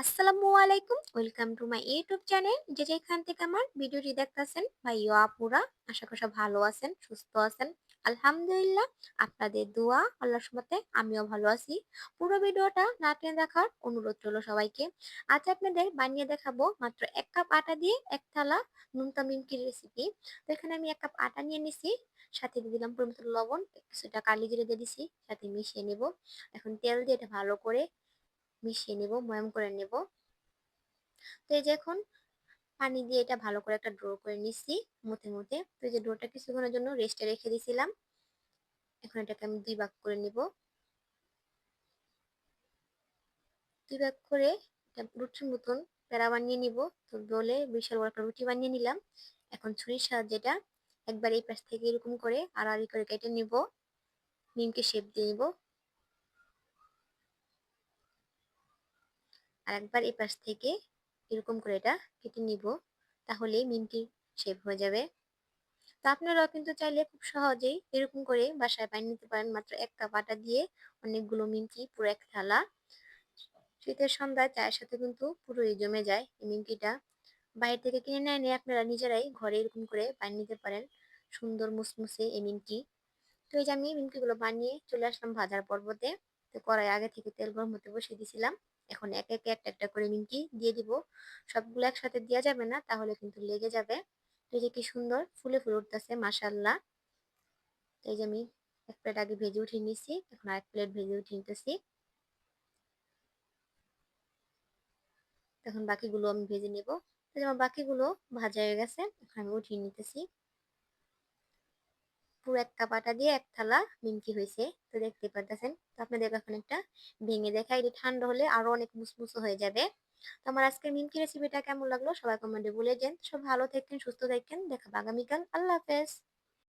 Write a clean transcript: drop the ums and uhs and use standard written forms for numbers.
আসসালামু আলাইকুম, welcome to my YouTube channel. যে যেখান থেকে আমার ভিডিওটি দেখতেছেন ভাইয়া আপুরা, আশা করি সব ভালো আছেন, সুস্থ আছেন। আলহামদুলিল্লাহ, আপনাদের দোয়া আল্লাহর রহমতে আমিও ভালো আছি। পুরো ভিডিওটা না টেনে দেখার অনুরোধ রইল সবাইকে। আজ আপনাদের বানিয়ে দেখাবো মাত্র 1 কাপ আটা দিয়ে এক থালা নুনতা নিমকির রেসিপি। তো এখানে আমি 1 কাপ আটা নিয়ে নিছি, সাথে দিয়ে দিলাম পরিমিত লবণ, কিছুটা কালি জিরে দিয়ে দিছি, সাথে মিশিয়ে নেব। এখন তেল দিয়ে এটা ভালো করে মিশিয়ে নেব, ময়াম করে নেব। তো এই যে এখন পানি দিয়ে এটা ভালো করে একটা ড্রো করে নিচ্ছি মুথে মুথে। তো এই যে ডোটা কিছুক্ষণের জন্য রেস্টে রেখে দিয়েছিলাম, এখন এটাকে আমি 2 ভাগ করে নিব। 2 ভাগ করে এটা রুটির মতন প্যারা বানিয়ে নিব। তো বলে বিশাল বড় একটা রুটি বানিয়ে নিলাম। এখন ছুরির সাহায্যে এটা একবার এই পাশ থেকে এরকম করে আড়াআড়ি করে কেটে নিব, নিমকে শেপ দিয়ে নিব। আর একবার এই পাশ থেকে এরকম করে এটা কেটে নিব, তাহলেই নিমকি শেপ হয়ে যাবে। তো আপনারাও কিন্তু চাইলে খুব সহজেই এরকম করে বাসায় বানিয়ে নিতে পারেন, মাত্র 1 কাপ আটা দিয়ে অনেকগুলো নিমকি, পুরো এক থালা। শীতের সন্ধ্যায় চায়ের সাথে কিন্তু পুরোই জমে যায় এই নিমকিটা। বাইরে থেকে কিনে না এনে আপনারা নিজেরাই ঘরে এরকম করে বানিয়ে নিতে পারেন সুন্দর মুসমুসে এই নিমকি। তো এই যে আমি নিমকিগুলো বানিয়ে চলে আসলাম ভাজার পর্বতে। তো কড়াই আগে থেকে তেল গরম হতে বসিয়ে দিয়েছিলাম। এখন একে একে একটা একটা করে নিমকি দিয়ে দিব। সবগুলো একসাথে দেওয়া যাবে না, তাহলে কিন্তু লেগে যাবে। তো এই যে কি সুন্দর ফুলে ফুলে উঠতেছে মাশাআল্লাহ। তো এই যে আমি 1 প্লেট আগে ভেজে উঠিয়ে নিয়েছি, এখন আরেক প্লেট ভেজে উঠিয়ে নিতেছি। এখন বাকিগুলো আমি ভেজে নেব। তো যে আমার বাকিগুলো ভাজা হয়ে গেছে, এখন আমি উঠিয়ে নিতেছি। পুরো 1 কাপ আটা দিয়ে এক থালা নিমকি হয়েছে, তো দেখতে পারতেছেন। তো আপনাদের এখন একটা ভেঙে দেখাই, এটা ঠান্ডা হলে আরো অনেক মুসমুসো হয়ে যাবে। তো আমার আজকের নিমকি রেসিপিটা কেমন লাগলো সবাই কমেন্টে বলে দেন। সব ভালো থাকেন, সুস্থ থাকেন, দেখা হবে আগামীকাল। আল্লাহ হাফেজ।